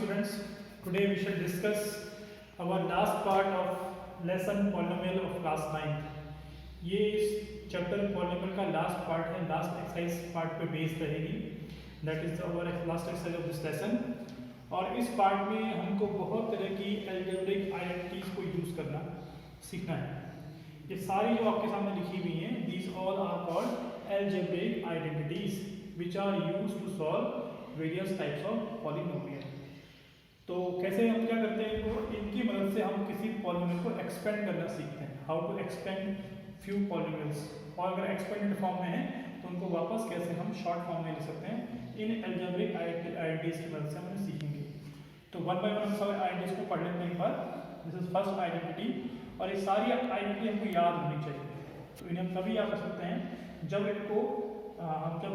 students. Today we shall discuss our last part of lesson polynomial of class 9. ये इस chapter polynomial का last part है, last exercise part पे based रहेगी. That is our last exercise of this lesson. और इस part में हमको बहुत तरह की अलजेब्रिक आइडेंटिटीज को यूज करना सीखना है. ये सारी जो आपके सामने लिखी हुई हैं, these all are called algebraic identities which are used to solve various types of polynomial. तो कैसे हम क्या करते हैं, इनको इनकी मदद से हम किसी पॉलिनोमियल को एक्सपेंड करना सीखते हैं. How to expand few polynomials. और अगर एक्सपेंडेड फॉर्म में है तो उनको वापस कैसे हम शॉर्ट फॉर्म में लिख सकते हैं, इन अलजेब्रिक आइडेंटिटीज की मदद से हम सीखेंगे. तो वन बाय वन हम सब आइडेंटिटीज को पढ़ लेते हैं एक बार. This is first identity. और ये सारी आइडेंटिटी हमको याद होनी चाहिए. तो इन्हें हम तभी याद कर सकते हैं जब इनको हम जब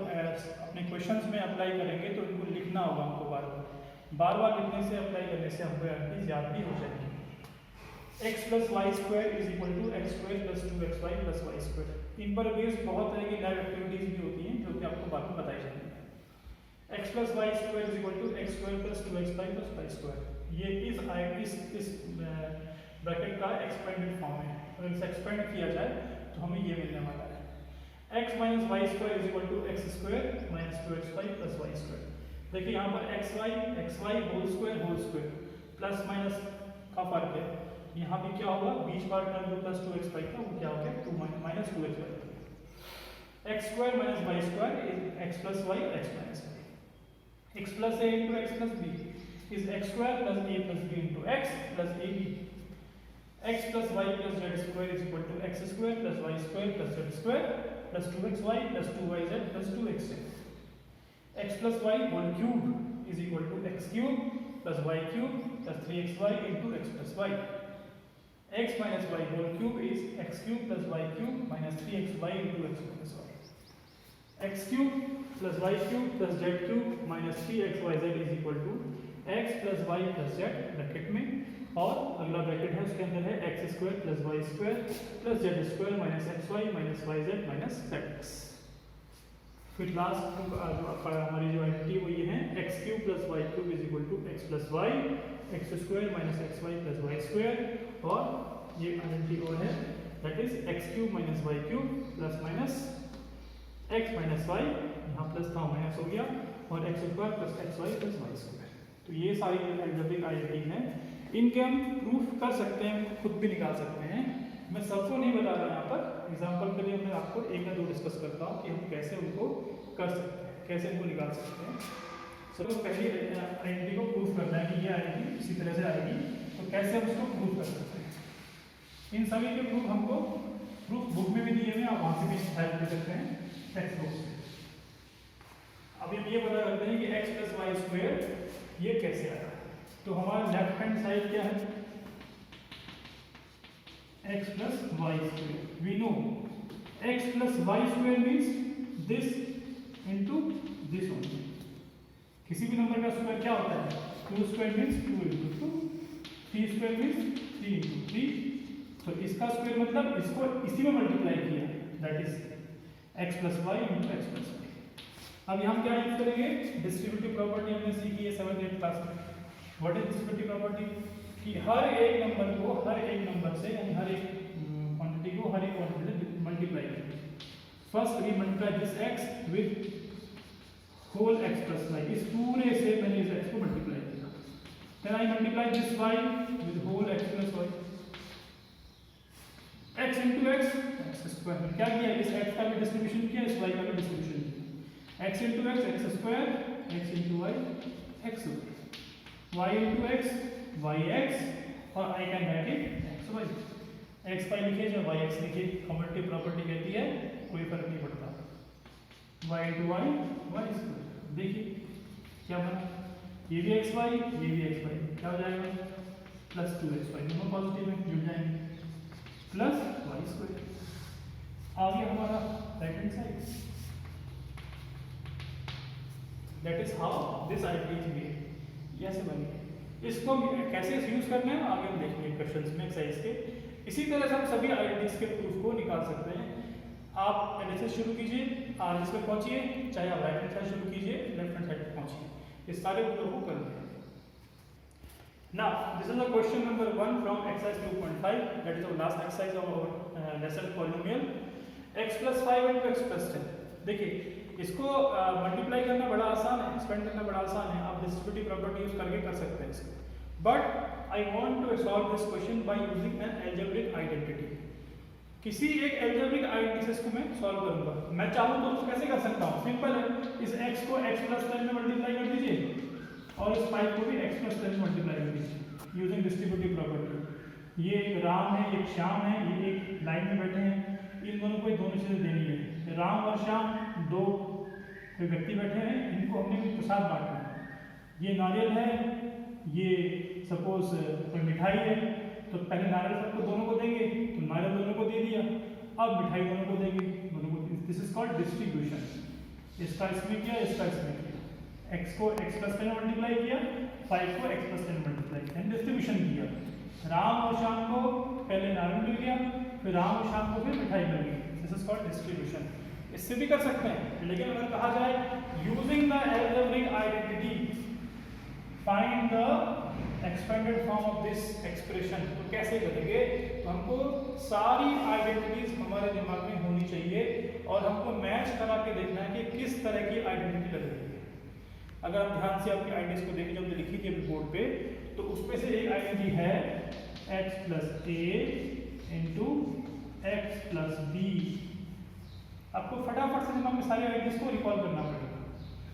अपने क्वेश्चंस में अप्लाई करेंगे तो इनको लिखना होगा हमको बार बार लिखने से, अप्लाई करने से हमको आइडेंटिटीज याद भी हो जाएगी. x plus y square is equal to x square plus 2xy plus y square. इन पर बेस्ड बहुत तरह की लैब एक्टिविटीज भी होती हैं जो कि आपको बाद में बताई जाएंगी. x plus y square is equal to x square plus 2xy plus y square. ये इस ब्रैकेट का एक्सपेंडेड फॉर्म है. अगर इसे एक्सपेंड किया जाए तो हमें ये मिलने वाला है. x minus y square is equal to x square minus 2xy plus y square. देखिए यहाँ पर xy whole square plus minus का फर्क है. यहाँ भी क्या होगा, बीच बार टर्म जो प्लस 2xy था वो क्या हो गया, 2 minus 2xy. X square minus y square is x plus y x minus y. X plus a into x plus b is x square plus a plus b into x plus a b. x plus y plus z square is equal to x square plus y square plus z square plus 2xy plus 2yz plus 2xz. x plus y whole cube is equal to x cube plus y cube plus 3xy into x plus y. x minus y whole cube is x cube plus y cube minus 3xy into x minus y. x cube plus y cube plus z cube minus 3xyz is equal to x plus y plus z bracket में, और अगला bracket है उसके अंदर है x square plus y square plus z square minus x y minus y z minus z x. फिर last हमारी जो आइडेंटिटी वो ये है, x cube plus y cube is equal to x plus y x square minus x y plus y square. और ये identity और है, that is x cube minus y cube plus minus x minus y, यहाँ plus था minus हो गया, और x square plus x y plus y square. तो ये सारी अलजेब्रिक आइडेंटिटीज हैं. इनके हम प्रूफ कर सकते हैं, खुद भी निकाल सकते हैं. मैं सबको नहीं बता रहा यहाँ पर, एग्जांपल के लिए मैं आपको एक या दो डिस्कस करता हूँ कि हम कैसे उनको कर सकते हैं, कैसे इनको निकाल सकते हैं. सबसे पहली आइडेंटिटी को प्रूफ करना है कि ये आइडेंटिटी इसी तरह से आएगी. तो कैसे हम उसको प्रूफ कर सकते हैं. इन सभी के प्रूफ हमको प्रूफ बुक में भी दिए हुए, आप वहाँ से भी हेल्प ले सकते हैं टेक्स्ट बुक से. अभी हम ये पता करते हैं कि एक्स प्लस वाई स्क्वायर ये कैसे आया. तो हमारा लेफ्ट हैंड साइड क्या है, x plus y square. We know x plus y square means this into this only. किसी भी नंबर का स्क्वायर क्या होता है, 2 square means 2 into 2, 3 square means 3 into 3. तो इसका स्क्वायर मतलब इसको इसी में मल्टीप्लाई किया, that is x plus y into x plus y. अब यहाँ क्या यूज करेंगे, डिस्ट्रीब्यूटिव प्रॉपर्टी हमने सीखी है 7th 8th क्लास में. व्हाट इज डिस्ट्रीब्यूटिव प्रॉपर्टी, कि हर एक नंबर को हर एक नंबर से, यानी हर एक क्वांटिटी को हर एक क्वांटिटी से मल्टीप्लाई करेंगे. First we multiply this x with whole x plus y. इस पूरे से मैंने इस x को मल्टीप्लाई किया. Then I multiply this y with whole x plus y. x into x square. क्या किया, इस x का भी डिस्ट्रीब्यूशन किया, इस y का भी डिस्ट्रीब्यूशन किया. x into x square, x into y x square, y into x yx, और I can write it xy. x y लिखिए या yx लिखिए, कम्यूटेटिव प्रॉपर्टी कहती है कोई फर्क नहीं पड़ता. y into y y square. देखिए क्या बना, ये भी xy ये भी xy, क्या हो जाएगा, प्लस 2xy. दोनों पॉजिटिव में जुड़ जाएंगे, प्लस y स्क्वायर. आगे हमारा right hand side. That is how this identity is made. ऐसे बनेगी. इसको कैसे यूज करना है आगे हम देखेंगे क्वेश्चंस में, एक्सरसाइज के. इसी तरह से हम सभी आइडेंटिटीज के प्रूफ को निकाल सकते हैं. आप पहले से शुरू कीजिए, आज इस पर पहुंचिए, चाहे आप राइट हैंड साइड शुरू कीजिए, लेफ्ट हैंड साइड पर पहुंचिए. इस सारे प्रूफ को करना है. Now this is the question number 1 from exercise 2.5, that is our last exercise of our lesson polynomial x plus 5 into x plus 10. देखिए इसको मल्टीप्लाई करना बड़ा आसान है, एक्सपेंड करना बड़ा आसान है, आप डिस्ट्रीब्यूटिव प्रॉपर्टी यूज करके कर सकते हैं इसको. But I want to solve this question by using an algebraic identity. किसी एक अलजेब्रिक आइडेंटिटी से इसको मैं सॉल्व करूंगा. मैं चाहूं तो कैसे कर सकता हूं? सिंपल है, इस x को x plus 10 में मल्टीप्लाई कर दीजिए और इस 5 को भी x plus 10 में मल्टीप्लाई कर दीजिए यूजिंग डिस्ट्रीब्यूटिव प्रॉपर्टी. ये एक राम है, एक श्याम है, ये एक लाइन में बैठे हैं, इन दोनों को दोनों चीजें देनी है. राम और श्याम दो कोई व्यक्ति बैठे हैं, इनको हमने भी प्रसाद बांटना है. ये नारियल है, ये सपोज कोई मिठाई है, तो पहले नारियल सबको दोनों को देंगे, तो नारियल दोनों को दे दिया. अब मिठाई दोनों को देंगे, दोनों को. This is called distribution. इसका इसमें किया, इसका इसमें किया. x को x plus 10 मल्टीप्लाई किया, 5 को x plus 10 मल्टीप्लाई किया, डिस्ट्रीब्यूशन किया. राम और श्याम को पहले नारियल मिल गया, फिर राम और श्याम को फिर मिठाई मिल गई. This is called distribution. इससे भी कर सकते हैं, लेकिन अगर कहा जाए using the algebraic identity find the expanded form of this expression, तो कैसे करेंगे? तो हमको सारी आइडेंटिटीज हमारे दिमाग में होनी चाहिए और हमको मैच करा के देखना है कि किस तरह की आइडेंटिटी लग रही है. अगर आप ध्यान से आपकी आइडेंटिटीज को देखें जो हमने लिखी थी अभी बोर्ड पे, तो उसमें से एक आइडेंटिटी है x plus a into x plus b. आपको फटाफट से दिमाग में सारी आइडेंटिटीज को रिकॉल करना पड़ेगा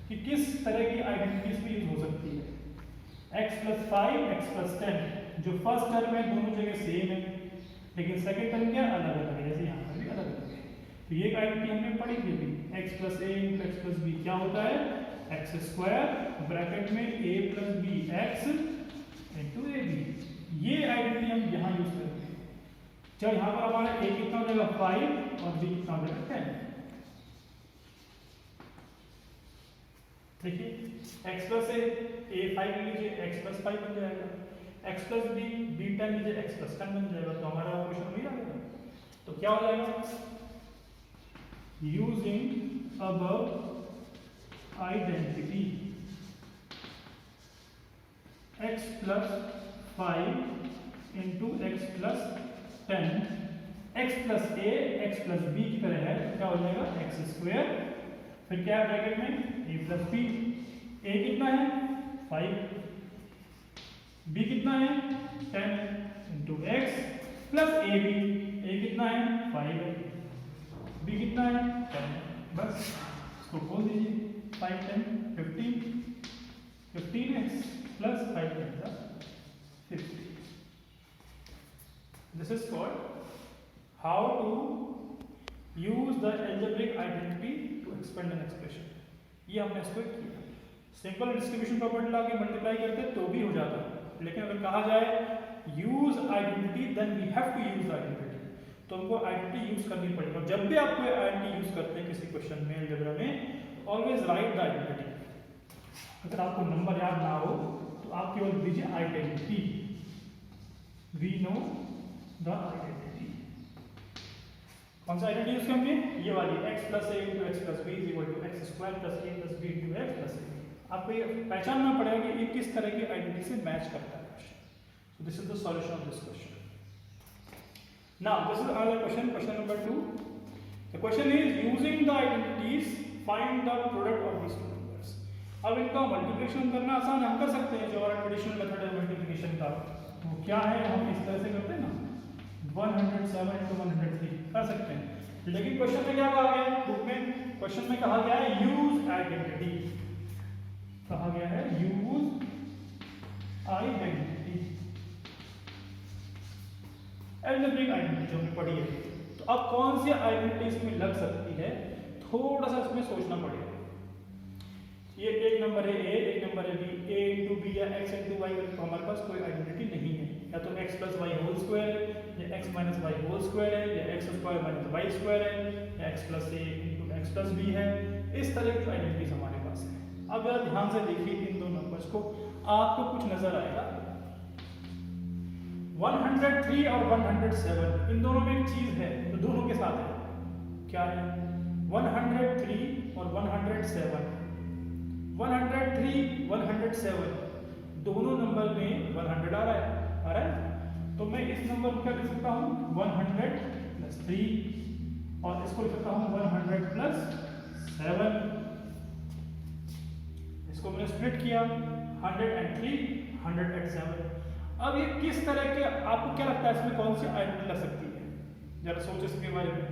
कि किस तरह की आइडेंटिटीज भी यूज हो सकती है. x plus 5, x plus 10, जो फर्स्ट टर्म है दोनों जगह सेम है, लेकिन सेकंड टर्म क्या अलग अलग है, जैसे यहाँ पर भी अलग अलग है. तो ये आइडेंटिटी हमने पढ़ी थी अभी. x plus a into x plus b क्या होता है? एक्स स्क्वायर ब्रैकेट में a plus b x into a b. ये आइडेंटिटी हम यहाँ यूज करेंगे. जब यहाँ पर हमारा a कितना हो जाएगा 5 और b कितना हो जाएगा 10. देखिए x प्लस a 5 लीजिए, x प्लस 5 बन जाएगा. x प्लस b 10 लीजिए, x प्लस 10 बन जाएगा. तो हमारा ऑपरेशन वही रहेगा. तो क्या हो जाएगा? Using above identity x plus 5 into x plus 10, x plus a x plus b की तरह है, क्या हो जाएगा? एक्स स्क्वायर, फिर क्या है ब्रैकेट में a प्लस बी. a कितना है 5, b कितना है 10 into x plus a b. a कितना है 5 है, b कितना है 10. बस इसको खोल दीजिए. 5 10 15x plus 5 10 50. This is called how to use the algebraic identity to expand an expression. ये हमने इसको किया. सिंपल डिस्ट्रीब्यूशन प्रॉपर्टी लाके मल्टीप्लाई करते तो भी हो जाता है, लेकिन अगर कहा जाए use identity then we have to use identity, तो हमको आइडेंटिटी यूज करनी पड़ेगी. और जब भी आप कोई आइडेंटिटी यूज करते हैं किसी क्वेश्चन में अलजेब्रा में, ऑलवेज राइट द आइडेंटिटी. अगर आपको नंबर याद ना हो तो आप केवल दीजिए identity. We know the identity. कौन सा आइडेंटिटी यूज करेंगे? ये वाली x plus a into x plus b is equal to x square plus a plus b into x plus a. आपको ये पहचानना पड़ेगा कि ये किस तरह की आइडेंटिटी से मैच करता है. So this is the solution of this question. Now this is another question, question number 2. The question is using the identities find the product of these two numbers. अब इनका मल्टीप्लिकेशन करना आसान है, हम कर सकते हैं. जो हमारा ट्रेडिशनल मेथड है मल्टीप्लिकेशन का, वो क्या है? हम इस तरह से करते हैं ना, 107 into 103 कर सकते हैं. लेकिन क्वेश्चन में क्या कहा गया है? बुक में क्वेश्चन में कहा गया है यूज आइडेंटिटी. कहा गया है यूज आइडेंटिटी, अलजेब्रिक आइडेंटिटी जो हमने पढ़ी है. तो अब कौन सी आइडेंटिटी इसमें लग सकती है, थोड़ा सा इसमें सोचना पड़ेगा. ये एक नंबर है a, एक नंबर है b. a इंटू बी या x इंटू वाई, तो हमारे पास कोई आइडेंटिटी नहीं है. या तो x plus y whole square है, या x minus y whole square है, या x square minus y square है, या x plus a into x plus b है. इस तरह की आइडेंटिटीज हमारे पास है. अब जरा ध्यान से देखिए इन दो नंबर्स को, आपको कुछ नजर आएगा. 103 और 107 इन दोनों में एक चीज है जो दोनों के साथ है. क्या है? 103 और 107. 103 107 दोनों नंबर में 100 आ रहा है। तो मैं इस नंबर को क्या लिख सकता हूँ 100 प्लस 3 और इसको लिख सकता हूँ 100 प्लस 7। इसको मैंने स्प्लिट किया 103 107। अब ये किस तरह के, आपको क्या लगता है इसमें कौन सी आइडेंटिटी लग सकती है, जरा सोचो इसके बारे में।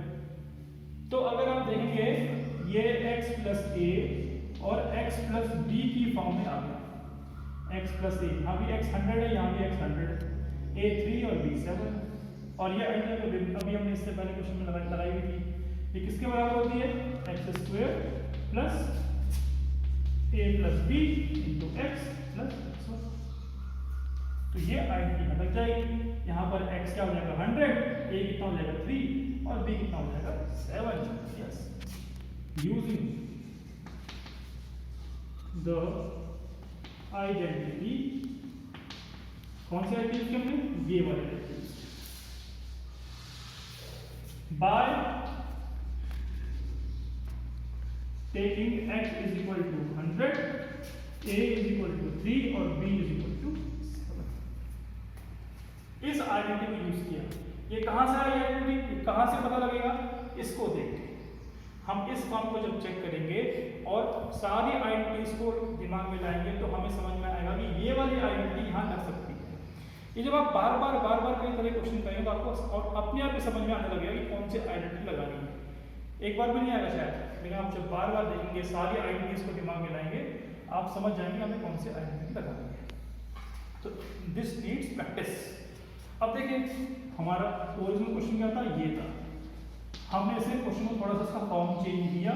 तो अगर आप देखेंगे ये x प्लस ए और x प्लस बी की फॉर्म में आ गया। x प्लस ए, यहाँ भी x 100 है, यहाँ भी x 100 है, a 3 और b 7। और ये आइडेंटिटी अभी हमने इससे पहले क्वेश्चन में लगाई हुई थी। ये किसके बराबर होती है x square plus a plus b into x plus x। तो ये आइडेंटिटी लग जाएगी। यहाँ पर x क्या हो जाएगा 100, a कितना हो जाएगा 3 और b कितना हो जाएगा 7। यस, यूजिंग द आइडेंटिटी, कौन सी आइडेंटिटी हमने, ये वाली identity, by taking x is equal to 100, a is equal to 3 और b इज इक्वल टू 7। इस आइडेंटिटी को यूज किया। ये कहां से आई आइडेंटिटी, कहां से पता लगेगा, इसको देख के हम इस फॉर्म को जब चेक करेंगे और सारी आइडेंटिटीज को दिमाग में लाएंगे तो हमें समझ में आएगा कि ये वाली आइडेंटिटी यहाँ लग सकती है। ये जब आप बार बार कई तरह क्वेश्चन करेंगे तो आपको और अपने आप ही समझ में आने लगेगा कि कौन सी आइडेंटिटी लगानी है। एक बार भी नहीं आएगा शायद, लेकिन आप जब बार बार देखेंगे, सारी आइडेंटिटीज को दिमाग में लाएंगे, आप समझ जाएंगे हमें कौन सी आइडेंटिटी लगानी है। तो दिस नीड्स प्रैक्टिस। अब देखिए हमारा ओरिजिनल क्वेश्चन क्या था, ये था। हमने इसे क्वेश्चन को थोड़ा सा इसका फॉर्म चेंज किया,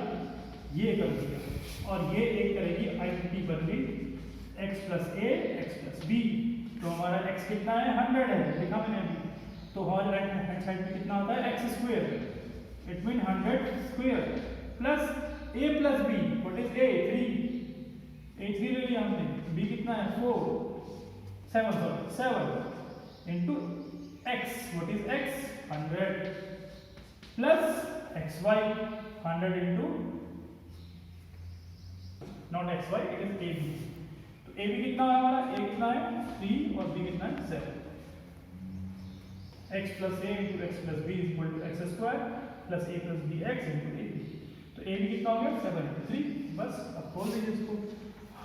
ये कर दिया और ये एक तरह की आइडेंटिटी बन गई x प्लस ए एक्स प्लस बी। तो हमारा x कितना है 100 है, लिखा मैंने अभी। तो हमारे राइट हैंड साइड में कितना होता है x square, it mean 100 square plus a plus b, what is a 3 ले लिया हमने, b कितना है 7 into x, what is x 100 plus xy 100 into not xy, it is ab। तो ab कितना है हमारा, a कितना है 3 और b कितना है 7। x plus a into x plus b is equal to x square plus a plus b x into ab। तो ab कितना हो गया 7 इंटू 3। बस अब खोल दीजिए इसको।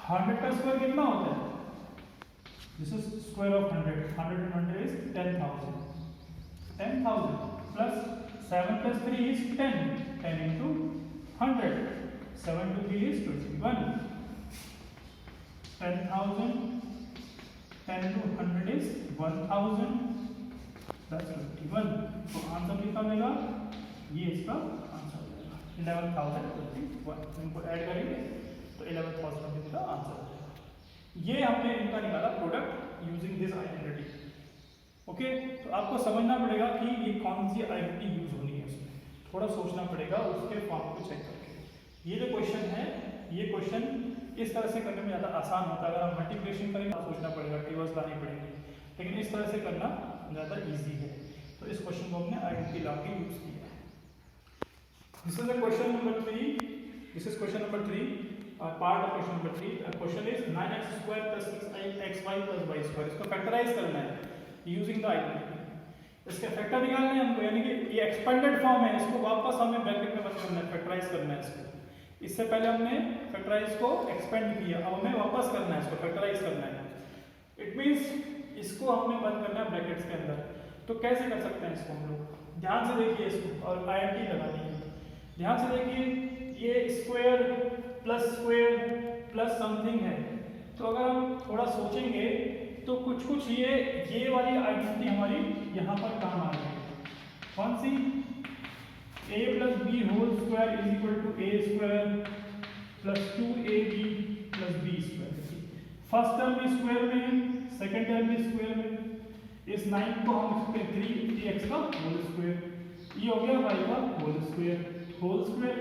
100 का स्क्वायर कितना होता है, this is square of 100, 100 and 100 is 10,000 plus 7 plus 3 is 10, 10 into 100, 7 to 3 is 21, 10,000, 10 into 100 is 1,000 plus 21। तो आंसर कितना मिलेगा, ये इसका आंसर हो जाएगा 11,021। इनको ऐड करेंगे तो 11,000 का आंसर हो जाएगा। ये हमने इनका निकाला product using this identity. Okay, तो आपको समझना पड़ेगा कि ये कौन सी आइडेंटिटी यूज होनी है, उसमें थोड़ा सोचना पड़ेगा उसके फॉर्म को चेक करके। ये जो क्वेश्चन है, ये क्वेश्चन इस तरह से करने में ज़्यादा आसान होता है। अगर हम मल्टीप्लिकेशन करेंगे तो सोचना पड़ेगा, टेबल्स लानी पड़ेंगी, लेकिन इस तरह से करना ज़्यादा ईजी है। तो इस क्वेश्चन को हमने आइडेंटिटी ला के यूज किया है। This is question number 3, this is question number 3, part of question number 3। Question is 9x square plus 6xy plus y square, इसको फैक्टराइज करना है यूजिंग द आइडेंटिटी। इसके फैक्टर निकालने हैं हमको, यानी कि ये एक्सपेंडेड फॉर्म है, इसको वापस हमें ब्रैकेट में बंद करना है, फैक्टराइज करना है इसको। इससे पहले हमने फैक्टराइज को एक्सपेंड किया, अब हमें वापस करना है, इसको फैक्टराइज करना है। इट मींस इसको हमने बंद करना है ब्रैकेट्स के अंदर। तो कैसे कर सकते हैं इसको हम लोग, ध्यान से देखिए इसको, और आइडेंटिटी लगानी है। ध्यान से देखिए, ये स्क्वायर प्लस समथिंग है। तो अगर हम थोड़ा सोचेंगे तो कुछ ये वाली आइडेंटिटी हमारी यहाँ पर काम आ रही है। कौन सी, a plus b whole square is equal to a square plus 2ab plus b square. First term भी स्क्वायर में है, सेकेंड टर्म भी स्क्वायर में। इस 9 को हम लिखते हैं 3x का होल स्क्वायर, ये हो गया y का होल स्क्वायर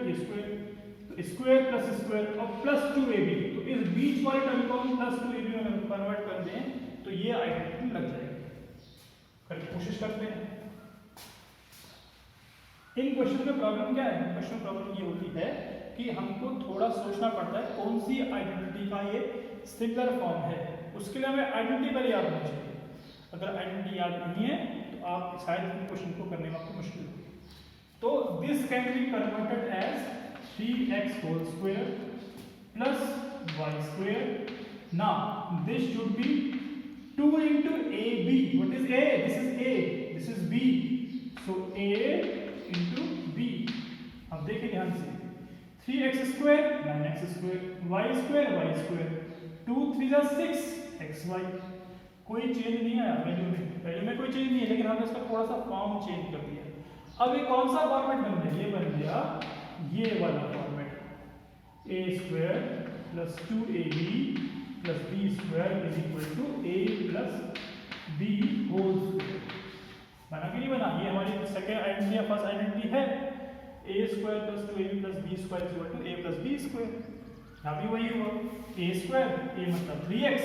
ये स्क्वायर। तो स्क्वायर प्लस स्क्वायर और प्लस 2ab, तो इस बीच वाले टर्म को हम प्लस 2ab में कन्वर्ट कर दें तो ये आइडेंटिटी लग जाएगी। करके कोशिश करते हैं। इन क्वेश्चन में प्रॉब्लम क्या है, क्वेश्चन प्रॉब्लम ये होती है कि हमको थोड़ा सोचना पड़ता है कौन सी आइडेंटिटी का ये सिमिलर फॉर्म है। उसके लिए हमें आइडेंटिटी पहले याद होनी चाहिए। अगर आइडेंटिटी याद नहीं है तो आप शायद क्वेश्चन को करने में आपको मुश्किल होगी। तो this can be converted as 3x whole square plus y square. Now this should be 2 into ab. What is a? This is a, this is b, so a into b. अब देखिए ध्यान से 3x square 9x square y square 2 3 6 xy। कोई change नहीं आया value में कोई change नहीं है, लेकिन हमने इसका थोड़ा सा फॉर्म चेंज कर दिया। अब ये कौन सा फॉर्मेट बन गया? ये बन गया ये वाला format, a square plus 2ab plus b square is equal to a plus b whole square। बना कि नहीं बना? ये हमारी सेकेंड आइडेंटिटी या फर्स्ट आइडेंटिटी है, a square plus 2ab plus b square is equal to a plus b square। यहाँ भी वही हुआ, a square, a मतलब 3x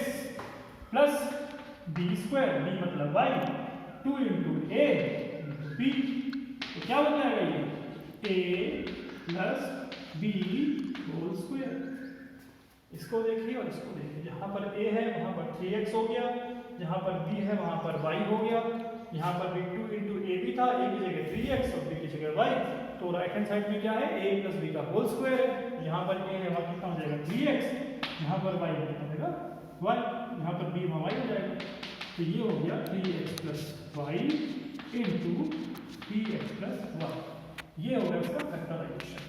plus b square, b मतलब y, 2 into a into b। तो क्या बन जाएगा ये? a plus b whole square। इसको देखिए और इसको देखिए, जहाँ पर a है वहाँ पर 3x हो गया, जहाँ पर b है वहाँ पर y हो गया, यहाँ पर भी 2 into a भी था, a की जगह 3x और b की जगह y। तो राइट हैंड साइड में क्या है? a plus b का होल स्क्वायर है। यहाँ पर a है वहाँ कितना हो जाएगा 3x, यहाँ पर y कितना हो जाएगा y, यहाँ पर b वहाँ y हो जाएगा। तो ये हो गया 3x plus y into 3x plus y। ये हो गया इसका फैक्टराइजेशन।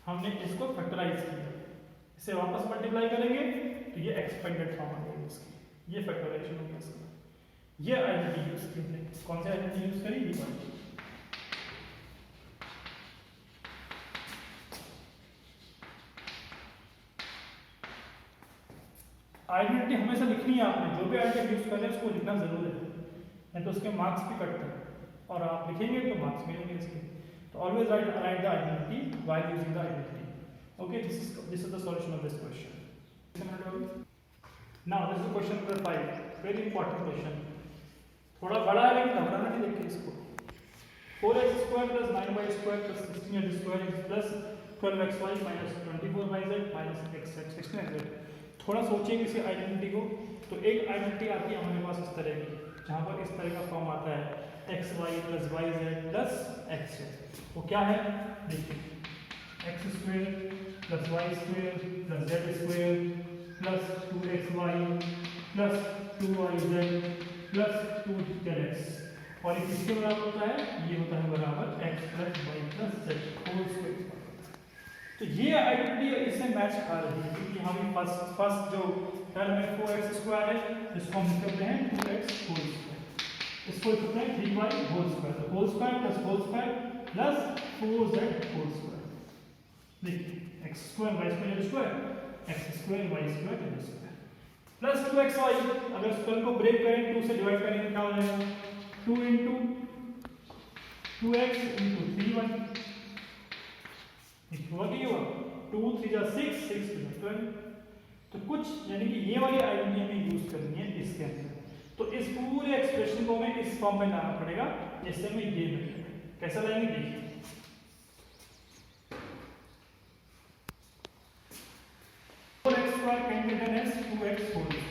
हमने इसको फैक्टराइज किया, इसे वापस मल्टीप्लाई करेंगे तो ये एक्सपेंडेड फॉर्म आ जाएगी इसकी। ये फैक्टराइजेशन हो गया इसका। ये आइडेंटिटी यूज की है। कौन सी आइडेंटिटी यूज करी? ये वाली। आइडेंटिटी हमेशा लिखनी है आपने, जो भी आइडेंटिटी यूज कर रहे हैं उसको लिखना जरूर है, नहीं तो उसके मार्क्स भी कटते हैं, और आप लिखेंगे तो मार्क्स मिलेंगे इसके। तो always right the identity while using the identity. Okay, this is the solution of this question. Now this is question number 5, very important question। थोड़ा बड़ा है लेकिन घबराना नहीं, देखिए इसको। 4x square plus 9y square plus 16x square is plus 12xy minus 24yz minus xz 16xz। थोड़ा सोचिए किसी आइडेंटिटी को। तो एक आइडेंटिटी आती है हमारे पास इस तरह की, जहाँ पर इस तरह का फॉर्म आता है xy plus yz plus xz। वो क्या है? देखिए x square plus y square plus z square plus 2xy plus 2yz plus 2z। और ये किसके बराबर होता है? ये होता है बराबर x plus y plus z whole square. तो ये आइडेंटिटी इससे मैच खा रही है, क्योंकि यहाँ भी फर्स्ट जो टर्म है 4x स्क्वायर है, जिसको हम लिख सकते हैं 2x होल स्क्वायर, इसको लिख सकते हैं 3y होल स्क्वायर। तो whole square plus 4z whole square. देखिए x square y square z square, x square y square z square plus 2xy। अगर स्क्वायर को ब्रेक करें 2 से डिवाइड करेंगे क्या हो जाएगा? 2 into 2x into 3y। हुआ कि हुआ 2 3 जा 6 6 2 जा 12। तो कुछ यानी कि ये वाली आइडेंटिटी हमें यूज करनी है इसके अंदर। तो इस पूरे एक्सप्रेशन को हमें इस फॉर्म में लाना पड़ेगा, जिससे हमें ये मिलेगा। कैसा लाएंगे देखिए, can be written as 2x whole square.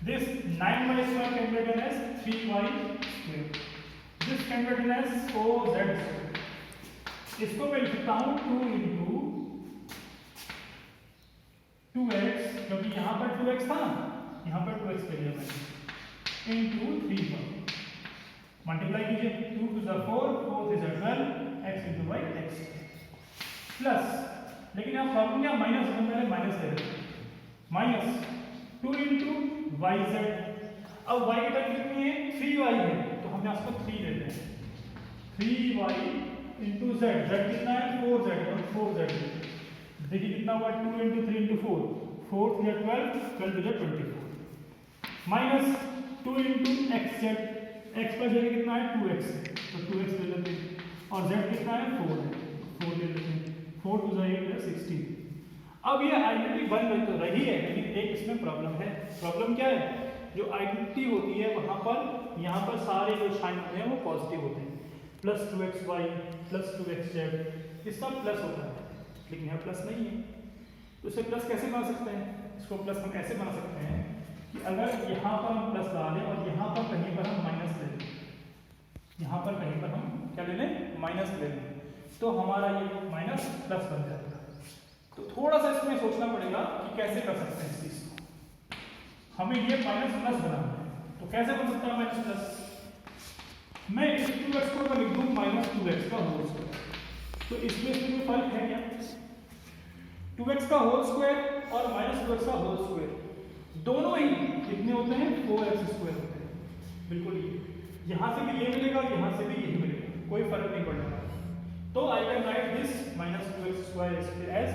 This 9y square can be written as 3y square. This can be written as 4z square. इसको मैं लिखता हूँ 2 into 2x, क्योंकि यहाँ पर 2x था, यहाँ पर 2x ले लिया मैंने, into 3y। मल्टीप्लाई कीजिए, 2 to the 4, 4 to the 12, x into y x plus, लेकिन यहाँ प्रॉब्लम क्या माइनस, हम पहले माइनस ले रहे हैं, माइनस 2 into yz। अब y की टर्म कितनी है? 3y है, तो हम यहाँ इसको 3 लेते हैं, 3y into z, z कितना है? 4z, और 4z देखिए कितना हुआ? 2 into 3 into 4, 4 to the 12, 12 to the 24 minus 2 into xz, x पर जगह कितना है? 2x, तो 2x ले लेते हैं, और z कितना है? 4 है, 4 ले लेते हैं, 4 to the 8 है 16। अब ये आइडेंटिटी बन रही तो रही है, लेकिन एक इसमें प्रॉब्लम है। प्रॉब्लम क्या है? जो आइडेंटिटी होती है वहाँ पर यहाँ पर सारे जो साइन होते हैं वो पॉजिटिव होते हैं, प्लस 2xy प्लस 2xz, ये सब प्लस होता है, लेकिन यहाँ प्लस नहीं है। तो इसे प्लस कैसे बना सकते हैं? इसको प्लस हम ऐसे बना सकते हैं कि अगर यहाँ पर हम प्लस लगा दें और यहाँ पर कहीं पर हम माइनस ले लें, यहाँ पर कहीं पर हम क्या ले लें, माइनस ले लें, तो हमारा ये माइनस प्लस बन जाएगा। तो थोड़ा सा इसमें सोचना पड़ेगा कि कैसे कर सकते हैं इस चीज को। हमें ये माइनस प्लस बनाना है, तो कैसे बन सकता है माइनस प्लस? मैं इस 2x को अगर लिख दूं माइनस 2x का होल स्क्वायर, तो इसमें कोई फर्क है क्या? 2x का होल स्क्वायर और माइनस 2x का होल स्क्वायर दोनों ही कितने होते हैं? 4x स्क्वायर होते हैं। बिल्कुल ये यहां से भी ये मिलेगा, यहां से भी यही मिलेगा, कोई फर्क नहीं पड़ने वाला। तो I can write this minus 2x square as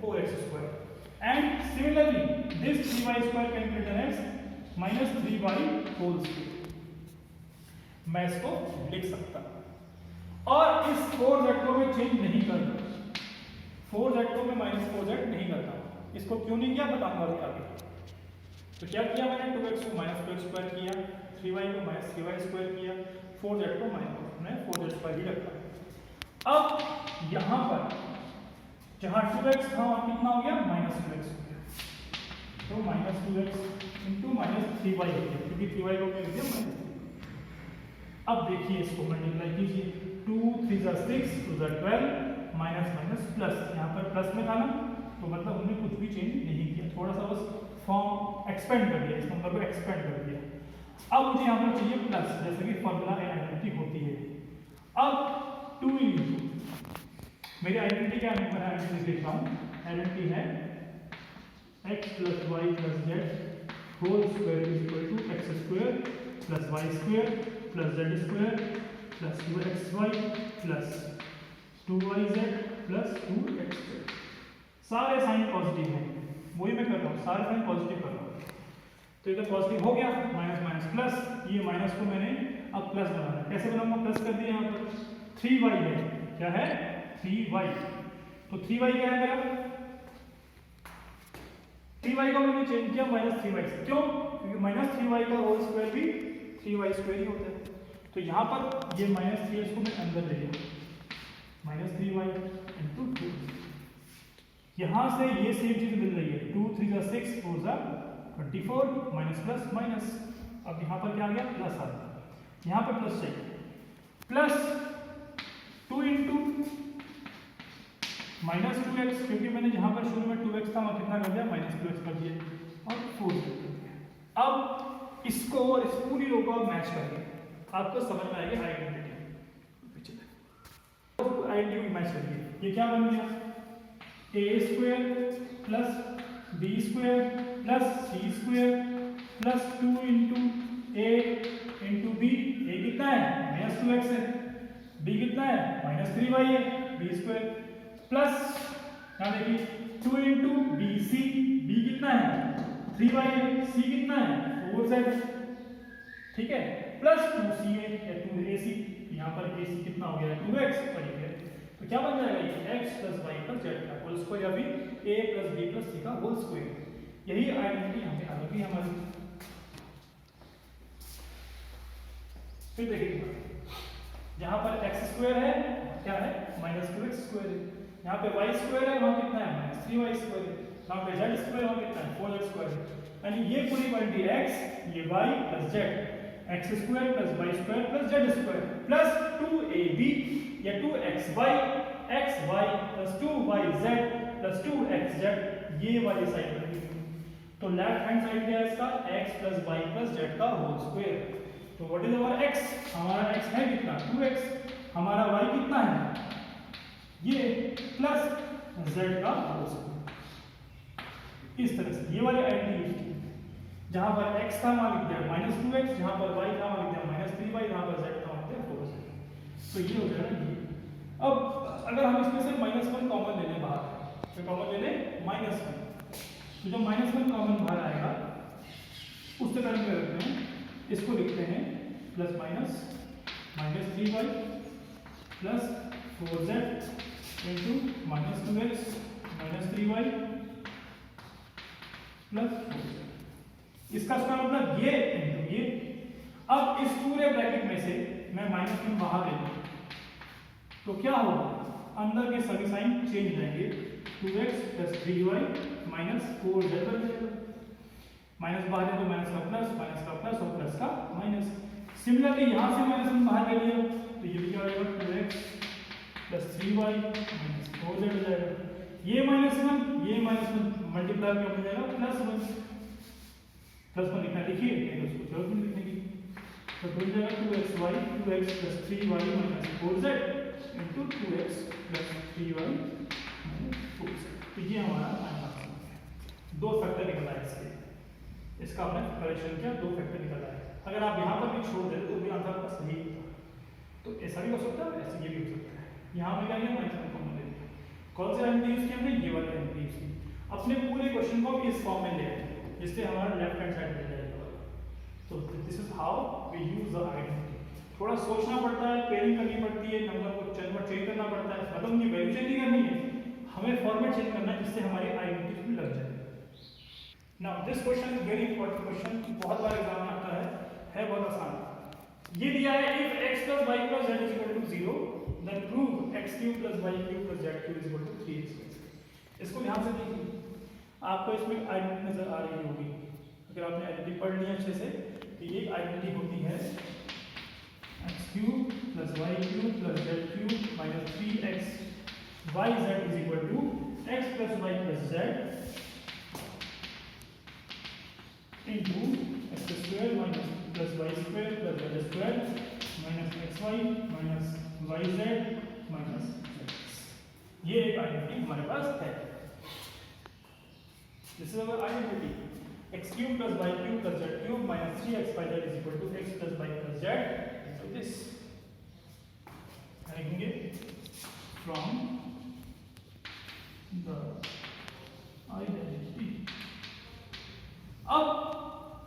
4x square, and similarly this 3y square can be written as minus 3y whole square. मैं इसको लिख सकता हूं। और इस 4z को मैं चेंज नहीं करता, 4z को मैं माइनस 4z नहीं करता। इसको क्यों नहीं किया बताऊंगा अभी आगे। तो क्या किया मैंने? 2x को माइनस 2x स्क्वायर किया, 3y को माइनस 3y स्क्वायर किया, 4z को माइनस मैं 4z स्क्वायर ही रखा। अब यहां पर जहां 2x था वहां कितना हो गया? माइनस 2x हो गया। तो minus 2x into minus 3y हो गया, क्योंकि 3y को क्या दिया माइनस। अब देखिए इसको मल्टीप्लाई कीजिए, 2 3 6 2 12 माइनस माइनस प्लस, यहाँ पर प्लस में था ना, तो मतलब हमने कुछ भी चेंज नहीं किया, थोड़ा सा बस फॉर्म एक्सपेंड कर दिया, इस नंबर को एक्सपेंड कर दिया। अब मुझे यहाँ पर चाहिए प्लस, जैसे कि फॉर्मूला आइडेंटिटी होती है। अब 2 इंटू मेरी आइडेंटिटी क्या है? मैं आइडेंटिटी लिख रहा हूँ, आइडेंटिटी है x plus y plus z whole square is equal to x square plus y square plus z square plus 2xy plus 2yz plus 2x। सारे साइन पॉजिटिव हैं, वही मैं कर रहा हूँ, सारे साइन पॉजिटिव कर रहा हूँ। तो इधर पॉजिटिव हो गया, माइनस माइनस प्लस, ये माइनस को मैंने अब प्लस बनाना है। कैसे बनाऊंगा? प्लस कर दिया, यहाँ पर 3y है, क्या है? 3y। तो 3y क्या है मेरा? 3y को मैंने चेंज किया माइनस 3y से। क्यों? क्योंकि माइनस 3y का होल स्क्वायर भी 3y स्क्वायर ही होता है। तो यहाँ पर ये माइनस 3x को मैं अंदर ले लिया, माइनस 3y इंटू 2। यहाँ से ये सेम चीज मिल रही है, 2 3 6 4 24 माइनस प्लस माइनस। अब यहाँ पर क्या आ गया? प्लस आ गया, यहाँ पर प्लस चाहिए, प्लस 2 इंटू माइनस 2x, क्योंकि मैंने जहाँ पर शुरू में 2x था वहाँ कितना कर दिया? माइनस 2x कर दिया, और 4 कर दिया। अब इसको और इस पूरी रो को मैच करिए, आपको समझ में आएगी आइडेंटिटी। आइडेंटिटी मैच करिए, ये क्या बन गया? A square plus b square plus c square plus 2 into a into b. A कितना है? माइनस 2x है, बी कितना है? माइनस 3y है, बी स्क्वायर प्लस यहाँ देखिए 2 इंटू बी सी, बी कितना है? 3y है, सी कितना है? 4z, ठीक है, प्लस 2ca या 2ac, यहाँ पर ac कितना हो गया? 2x पर ये, तो क्या बन जाएगा? ये x plus y plus z का होल स्क्वायर, या फिर a plus b plus c का होल स्क्वायर। यही आइडेंटिटी हमें आ गई हमारी। फिर देखिए जहाँ पर x स्क्वायर है क्या है? माइनस 2x स्क्वायर है, यहाँ पे y स्क्वायर है, वहाँ कितना है? माइनस 3y स्क्वायर है, यहाँ पे z स्क्वायर वहाँ कितना है? 4z स्क्वायर है। यानी ये पूरी क्वांटिटी x, ये y plus z, x square plus y square plus z square plus 2ab या 2xy, xy plus 2yz plus 2xz, ये वाली साइड बनेगी। तो लेफ्ट हैंड साइड क्या है इसका? x plus y plus z का होल स्क्वायर। तो व्हाट इज आवर x? हमारा x है कितना? 2x। हमारा y कितना है? ये प्लस z का होल स्क्वायर। इस तरह से ये वाली आइडेंटिटी जहां पर x था वहां लिख दिया माइनस 2x, जहां पर y था वहां लिख दिया माइनस 3y, जहां पर z था वहां लिख दिया 4z। तो ये हो जाएगा ये। अब अगर हम इसमें से -1 कॉमन ले लें बाहर, तो कॉमन ले लें -1, तो जब -1 कॉमन बाहर आएगा उससे पहले क्या करते हैं? इसको लिखते हैं plus minus minus 3y plus 4z into minus 2x minus 3y plus 4z। इसका मतलब ये इंटू ये। अब इस पूरे ब्रैकेट में से मैं -1 बाहर ले लूं तो क्या होगा? अंदर के सभी साइन चेंज रहेंगे, 2x plus 3y minus 4z बन जाएगा। माइनस बाहर है तो माइनस का प्लस और प्लस का माइनस। सिमिलरली यहाँ से माइनस वन बाहर ले लिया तो ये भी क्या हो जाएगा 2x plus 3y minus 4z हो जाएगा। ये माइनस वन मल्टीप्लाई क्या हो जाएगा प्लस वन लिखना लिखिए नहीं तो उसको जरूरत नहीं लिखने की। तो बन जाएगा 2x plus 3y minus 4z into 2x plus 3y minus 4z। तो ये हमारा आंसर है। दो फैक्टर निकल आए इसका हमने करेक्शन किया, दो फैक्टर निकल आए। अगर आप यहाँ पर भी छोड़ देते तो भी आंसर आपका सही होता। तो ऐसा भी हो सकता है, ऐसे ये भी हो सकता है। यहाँ पे क्या किया माइनस वन कॉमन ले लिया। कौन से आइडेंटिटी यूज किया हमने? ये वाला आइडेंटिटी यूज किया। अपने पूरे क्वेश्चन को इस फॉर्म में ले आए जिससे हमारा लेफ्ट हैंड साइड मिल जाएगा। तो this is how we use the identity. थोड़ा सोचना पड़ता है, पेयरिंग करनी पड़ती है, नंबर को चेंज करना पड़ता है, मतलब उनकी वैल्यू चेंज नहीं करनी है, हमें फॉर्मेट चेंज करना है जिससे हमारी आइडेंटिटी भी लग जाए। Now this question is very important question, बहुत बार एग्जाम में आता है बहुत आसान। ये दिया है if x plus y plus z is equal to 0 then prove x cube plus y cube plus z cube is equal to 3x। इसको ध्यान से देखिए, आपको इसमें आइडेंटिटी नजर आ रही होगी। अगर आपने आइडेंटिटी पढ़ ली अच्छे से तो ये आइडेंटिटी होती है x cube plus y cube plus z cube minus 3x yz is equal to x plus y plus z into x square minus plus y square plus z square minus xy minus yz minus x। ये एक identity हमारे पास है। This is our identity x cube plus y cube plus z cube minus 3x by z is equal to x plus y plus z into this। लिखेंगे from the identity। अब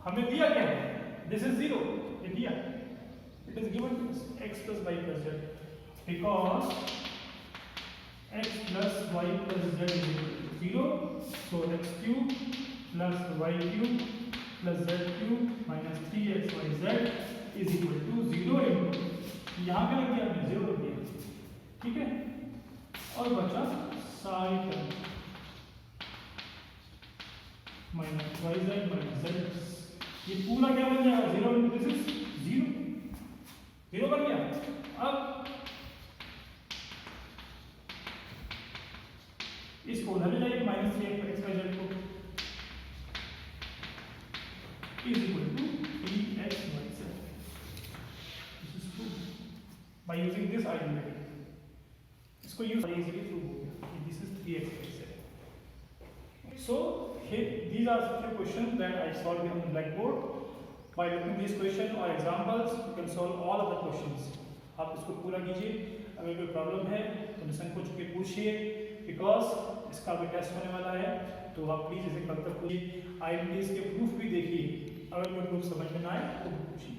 हमें दिया क्या है? दिस इज 0, ये दिया, it is given to x plus y plus z because x plus y plus z is equal to 0, so x cube plus y cube plus z cube minus 3xyz is equal to 0 into यहाँ पे रख दिया हमने 0 रख दिया, ठीक है, और बचा सारी term minus yz minus z। ये पूरा क्या बन जाएगा 0 into this is 0 बन गया। अब इसको उधर ले जाइए माइनस 3x को is equal to 3xyz। This is true by using this identity। इसको यूज इजीली प्रूव हो गया। This is 3xyz। So these are the questions that I solved on the blackboard। By looking these question or examples, you can solve all of the questions। आप इसको पूरा कीजिए। अगर कोई problem है तो निसंकोच के पूछिए, बिकॉज इसका भी टेस्ट होने वाला है, तो आप प्लीज इसे कल तक पूछिए। आइडेंटिटीज के प्रूफ भी देखिए, अगर कोई प्रूफ समझ में ना आए तो पूछिए।